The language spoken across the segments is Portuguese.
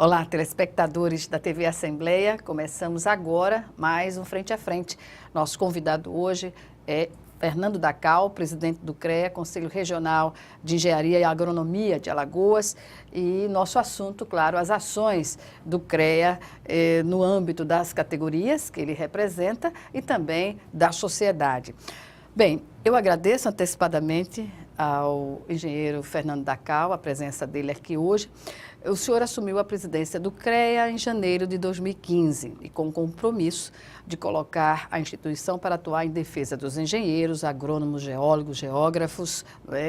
Olá, telespectadores da TV Assembleia. Começamos agora mais um Frente a Frente. Nosso convidado hoje é Fernando Dacal, presidente do CREA, Conselho Regional de Engenharia e Agronomia de Alagoas. E nosso assunto, claro, as ações do CREA no âmbito das categorias que ele representa e também da sociedade. Bem, eu agradeço antecipadamente ao engenheiro Fernando Dacal, a presença dele aqui hoje. O senhor assumiu a presidência do CREA em janeiro de 2015 e com o compromisso de colocar a instituição para atuar em defesa dos engenheiros, agrônomos, geólogos, geógrafos,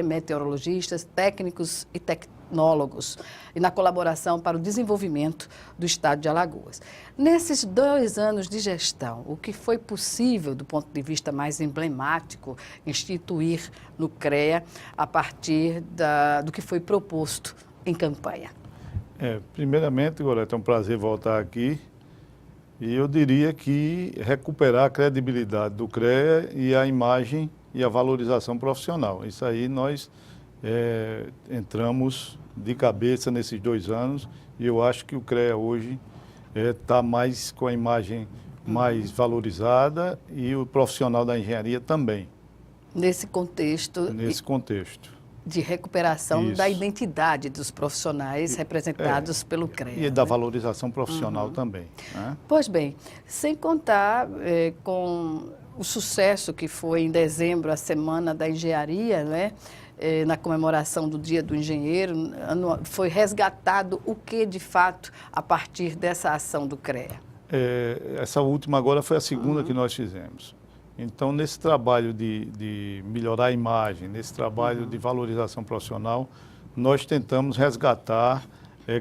meteorologistas, técnicos e tecnólogos e na colaboração para o desenvolvimento do estado de Alagoas. Nesses 2 anos de gestão, o que foi possível, do ponto de vista mais emblemático, instituir no CREA a partir do que foi proposto em campanha? Primeiramente, Gorete, é um prazer voltar aqui e eu diria que recuperar a credibilidade do CREA e a imagem e a valorização profissional. Isso aí nós entramos de cabeça nesses 2 anos e eu acho que o CREA hoje está mais com a imagem mais valorizada e o profissional da engenharia também. Nesse contexto de recuperação Isso. da identidade dos profissionais representados pelo CREA. E da valorização profissional também. Né? Pois bem, sem contar com o sucesso que foi em dezembro, a Semana da Engenharia, né? Na comemoração do Dia do Engenheiro, foi resgatado o que, de fato, a partir dessa ação do CREA? Essa última agora foi a segunda que nós fizemos. Então, nesse trabalho de melhorar a imagem, nesse trabalho de valorização profissional, nós tentamos resgatar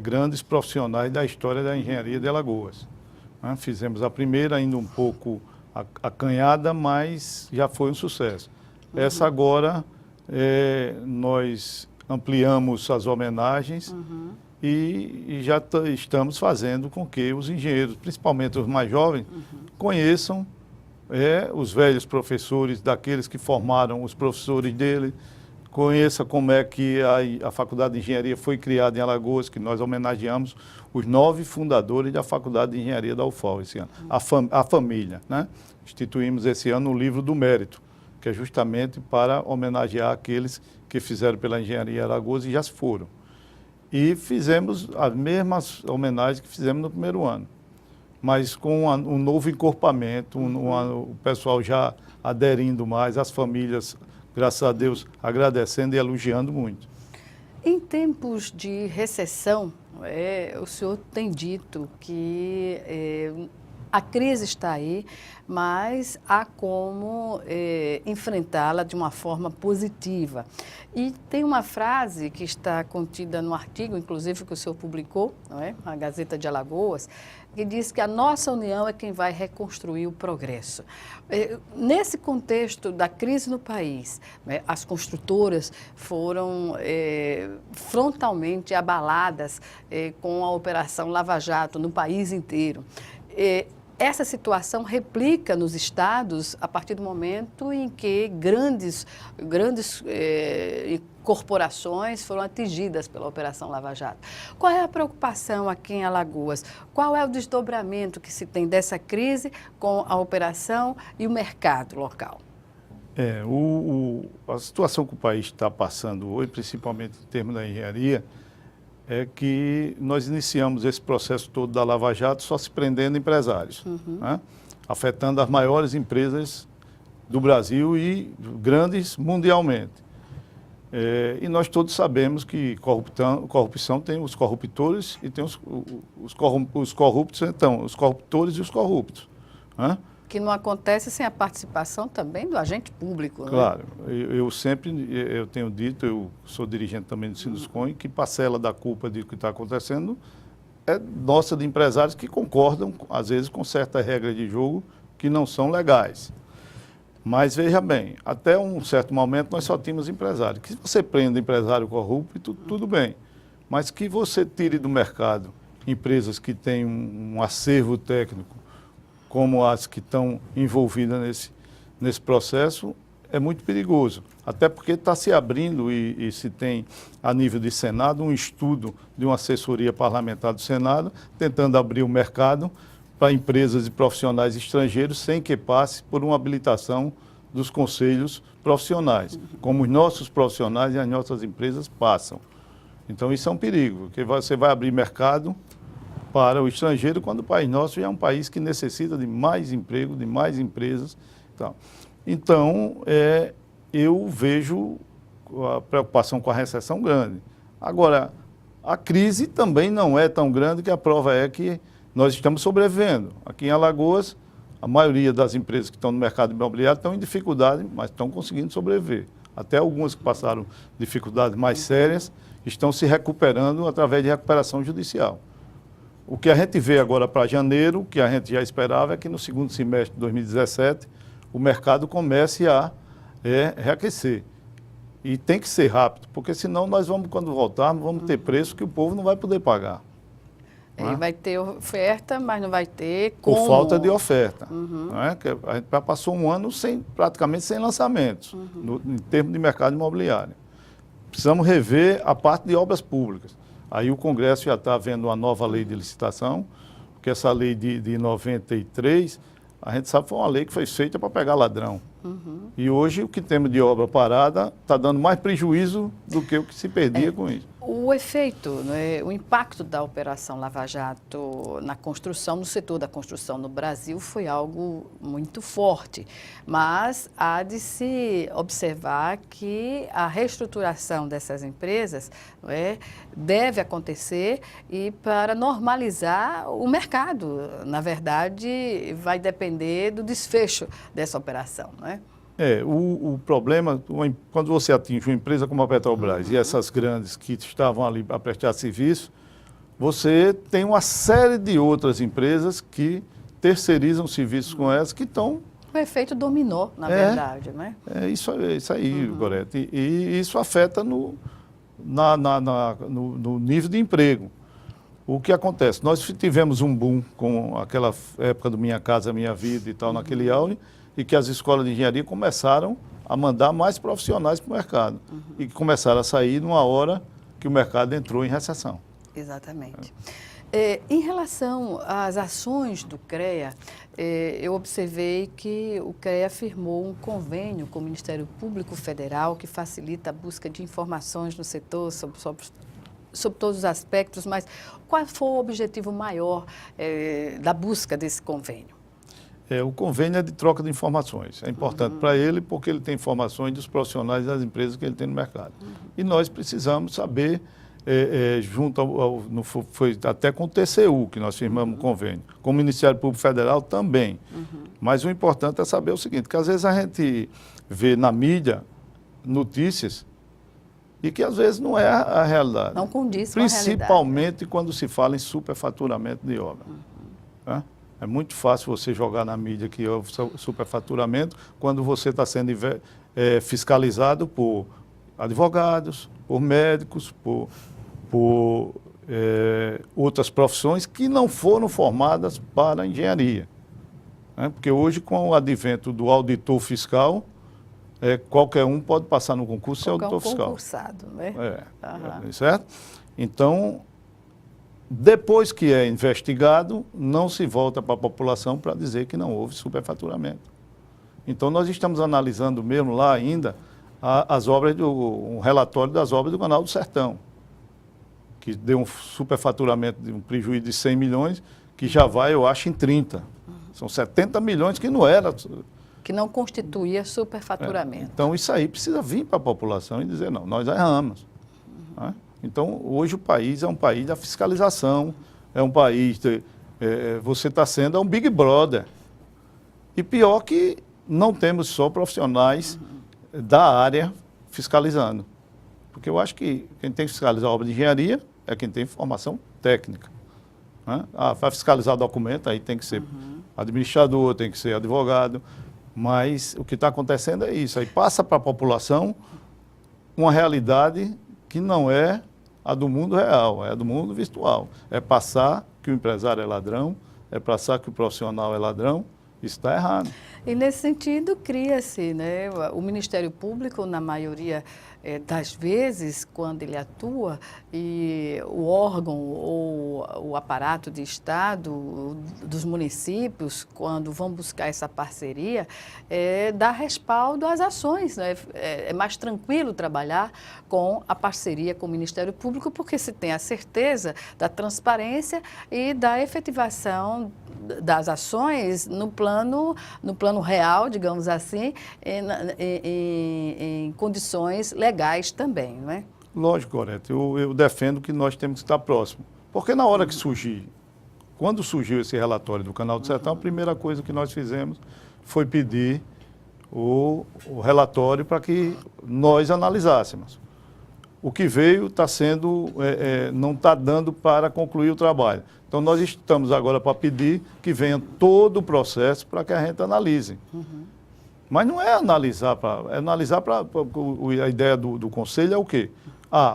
grandes profissionais da história da engenharia de Alagoas. Né? Fizemos a primeira, ainda um pouco acanhada, mas já foi um sucesso. Essa agora, nós ampliamos as homenagens e já estamos fazendo com que os engenheiros, principalmente os mais jovens, conheçam os velhos professores, daqueles que formaram os professores dele, conheça como é que a Faculdade de Engenharia foi criada em Alagoas, que nós homenageamos os 9 fundadores da Faculdade de Engenharia da UFAL esse ano, a família, né? Instituímos esse ano o Livro do Mérito, que é justamente para homenagear aqueles que fizeram pela Engenharia Alagoas e já se foram. E fizemos as mesmas homenagens que fizemos no primeiro ano, mas com um novo encorpamento, o pessoal já aderindo mais, as famílias, graças a Deus, agradecendo e elogiando muito. Em tempos de recessão, o senhor tem dito que a crise está aí, mas há como enfrentá-la de uma forma positiva. E tem uma frase que está contida no artigo, inclusive, que o senhor publicou, não é? Na Gazeta de Alagoas, que diz que a nossa união é quem vai reconstruir o progresso. Nesse contexto da crise no país, né, as construtoras foram frontalmente abaladas com a Operação Lava Jato no país inteiro. Essa situação replica nos estados a partir do momento em que grandes corporações foram atingidas pela Operação Lava Jato. Qual é a preocupação aqui em Alagoas? Qual é o desdobramento que se tem dessa crise com a operação e o mercado local? A situação que o país está passando hoje, principalmente em termos da engenharia, é que nós iniciamos esse processo todo da Lava Jato só se prendendo empresários, né? Afetando as maiores empresas do Brasil e grandes mundialmente. E nós todos sabemos que corrupção tem os corruptores e tem os corruptos, então, os corruptores e os corruptos. Né? Que não acontece sem a participação também do agente público. Claro, né? Eu tenho dito, eu sou dirigente também do Sinduscon, que parcela da culpa do que está acontecendo é nossa, de empresários que concordam, às vezes, com certas regras de jogo que não são legais. Mas, veja bem, até um certo momento nós só tínhamos empresários. Que você prenda empresário corrupto, tudo bem, mas que você tire do mercado empresas que têm um acervo técnico, como as que estão envolvidas nesse processo, é muito perigoso. Até porque está se abrindo e se tem, a nível de Senado, um estudo de uma assessoria parlamentar do Senado, tentando abrir o mercado para empresas e profissionais estrangeiros sem que passe por uma habilitação dos conselhos profissionais, como os nossos profissionais e as nossas empresas passam. Então isso é um perigo, porque você vai abrir mercado para o estrangeiro quando o país nosso já é um país que necessita de mais emprego, de mais empresas. Então, eu vejo a preocupação com a recessão grande. Agora, a crise também não é tão grande, que a prova é que nós estamos sobrevivendo. Aqui em Alagoas, a maioria das empresas que estão no mercado imobiliário estão em dificuldade, mas estão conseguindo sobreviver. Até algumas que passaram dificuldades mais sérias estão se recuperando através de recuperação judicial. O que a gente vê agora para janeiro, que a gente já esperava, é que no segundo semestre de 2017 o mercado comece a reaquecer. E tem que ser rápido, porque senão nós vamos, quando voltarmos, vamos ter preço que o povo não vai poder pagar. Vai ter oferta, mas não vai ter como. Por falta de oferta. Que a gente já passou um ano praticamente sem lançamentos, em termos de mercado imobiliário. Precisamos rever a parte de obras públicas. Aí o Congresso já está vendo uma nova lei de licitação, porque essa lei de 93, a gente sabe que foi uma lei que foi feita para pegar ladrão. E hoje o que temos de obra parada está dando mais prejuízo do que o que se perdia com isso. O efeito, né, o impacto da Operação Lava Jato na construção, no setor da construção no Brasil, foi algo muito forte. Mas há de se observar que a reestruturação dessas empresas, deve acontecer e para normalizar o mercado. Na verdade, vai depender do desfecho dessa operação, né? O problema, quando você atinge uma empresa como a Petrobras e essas grandes que estavam ali para prestar serviço, você tem uma série de outras empresas que terceirizam serviços com essas que estão... O efeito dominó, na verdade, né? Isso aí, Gorete. E isso afeta no nível de emprego. O que acontece? Nós tivemos um boom com aquela época do Minha Casa Minha Vida e tal, naquele aula, e que as escolas de engenharia começaram a mandar mais profissionais para o mercado. E que começaram a sair numa hora que o mercado entrou em recessão. Exatamente. Em relação às ações do CREA, eu observei que o CREA firmou um convênio com o Ministério Público Federal que facilita a busca de informações no setor sobre todos os aspectos, mas qual foi o objetivo maior da busca desse convênio? O convênio é de troca de informações. É importante para ele porque ele tem informações dos profissionais das empresas que ele tem no mercado. E nós precisamos saber, foi até com o TCU que nós firmamos um convênio, com o Ministério Público Federal também. Mas o importante é saber o seguinte, que às vezes a gente vê na mídia notícias e que às vezes não é a realidade. Não condiz com a realidade. Principalmente quando se fala em superfaturamento de obra. É muito fácil você jogar na mídia que houve superfaturamento quando você está sendo fiscalizado por advogados, por médicos, por outras profissões que não foram formadas para a engenharia. Porque hoje, com o advento do auditor fiscal, qualquer um pode passar no concurso e ser auditor fiscal. Concursado, né? Certo? Então, depois que é investigado, não se volta para a população para dizer que não houve superfaturamento. Então, nós estamos analisando mesmo lá ainda as obras, um relatório das obras do Canal do Sertão, que deu um superfaturamento, de um prejuízo de 100 milhões, que já vai, eu acho, em 30. São 70 milhões que não era... Que não constituía superfaturamento. Então, isso aí precisa vir para a população e dizer, não, nós erramos. Então, hoje o país é um país da fiscalização, é um país, você está sendo um Big Brother. E pior que não temos só profissionais da área fiscalizando. Porque eu acho que quem tem que fiscalizar a obra de engenharia é quem tem formação técnica. Para fiscalizar documento, aí tem que ser administrador, tem que ser advogado, mas o que está acontecendo é isso. Aí passa para a população uma realidade que não é a do mundo real, é a do mundo virtual. É passar que o empresário é ladrão, é passar que o profissional é ladrão, Isso está errado. E nesse sentido, cria-se, né, o Ministério Público, na maioria das vezes, quando ele atua, e o órgão ou o aparato de Estado, dos municípios, quando vão buscar essa parceria, dá respaldo às ações, né? É mais tranquilo trabalhar com a parceria com o Ministério Público, porque se tem a certeza da transparência e da efetivação das ações no plano real, digamos assim, em condições legais também, não é? Lógico, Gorete, eu defendo que nós temos que estar próximos. Porque na hora que surgir, quando surgiu esse relatório do Canal do Sertão, a primeira coisa que nós fizemos foi pedir o relatório para que nós analisássemos. O que veio está sendo, não está dando para concluir o trabalho. Então, nós estamos agora para pedir que venha todo o processo para que a gente analise. Mas não é analisar para... a ideia do Conselho é o quê?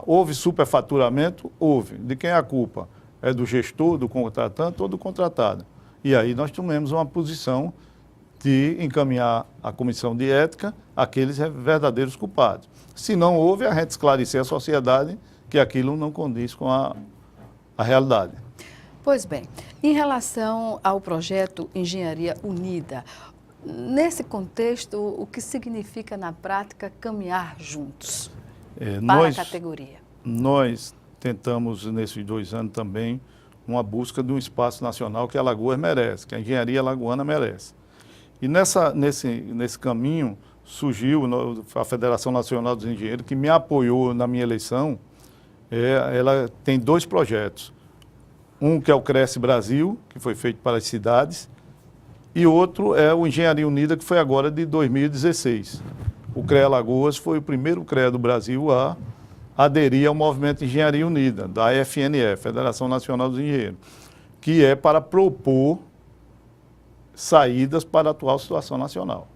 Houve superfaturamento? Houve. De quem é a culpa? É do gestor, do contratante ou do contratado? E aí nós tomamos uma posição de encaminhar à comissão de ética aqueles verdadeiros culpados. Se não houve, a gente esclarecer à sociedade que aquilo não condiz com a realidade. Pois bem, em relação ao projeto Engenharia Unida, nesse contexto, o que significa na prática caminhar juntos para a categoria? Nós tentamos, nesses 2 anos também, uma busca de um espaço nacional que a Alagoas merece, que a engenharia alagoana merece. E nesse caminho surgiu a Federação Nacional dos Engenheiros, que me apoiou na minha eleição. Ela tem 2 projetos. Um que é o Cresce Brasil, que foi feito para as cidades, e outro é o Engenharia Unida, que foi agora de 2016. O CREA Alagoas foi o primeiro CREA do Brasil a aderir ao movimento de Engenharia Unida, da FNE, Federação Nacional dos Engenheiros, que é para propor saídas para a atual situação nacional.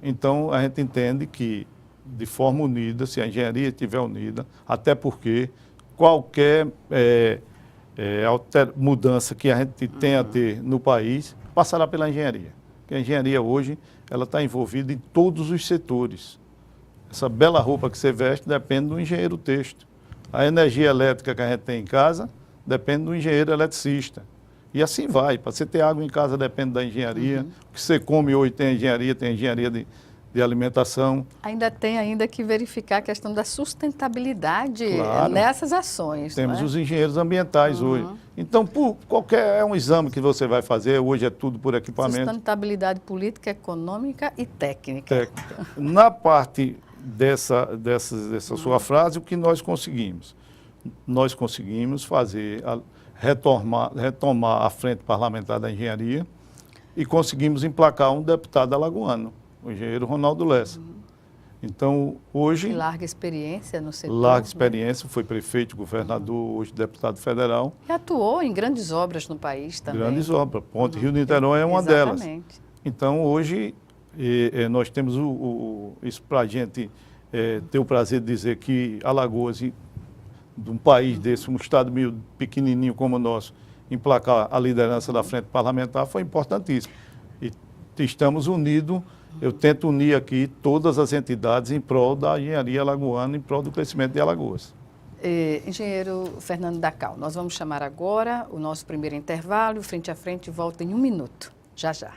Então, a gente entende que, de forma unida, se a engenharia estiver unida, até porque qualquer mudança que a gente tenha a ter no país passará pela engenharia. Porque a engenharia hoje ela está envolvida em todos os setores. Essa bela roupa que você veste depende do engenheiro têxtil. A energia elétrica que a gente tem em casa depende do engenheiro eletricista. E assim vai. Para você ter água em casa depende da engenharia. O que você come hoje tem engenharia de alimentação. Ainda tem que verificar a questão da sustentabilidade claro, nessas ações. Temos os engenheiros ambientais hoje. Então, por qualquer um exame que você vai fazer, hoje é tudo por equipamento. Sustentabilidade política, econômica e técnica. Na parte dessa sua frase, o que nós conseguimos? Nós conseguimos retomar a frente parlamentar da engenharia e conseguimos emplacar um deputado alagoano, o engenheiro Ronaldo Lessa. Então, hoje... E larga experiência no setor. Larga experiência, foi prefeito, governador, hoje deputado federal. E atuou em grandes obras no país também. Grandes obras. Ponte Rio-Niterói é uma delas. Então, hoje, nós temos isso para a gente ter o prazer de dizer que Alagoas, de um país desse, um estado meio pequenininho como o nosso, emplacar a liderança da frente parlamentar foi importantíssimo. E estamos unidos. Eu tento unir aqui todas as entidades em prol da engenharia alagoana, em prol do crescimento de Alagoas. Engenheiro Fernando Dacal, nós vamos chamar agora o nosso primeiro intervalo. Frente a Frente volta em 1 minuto. Já, já.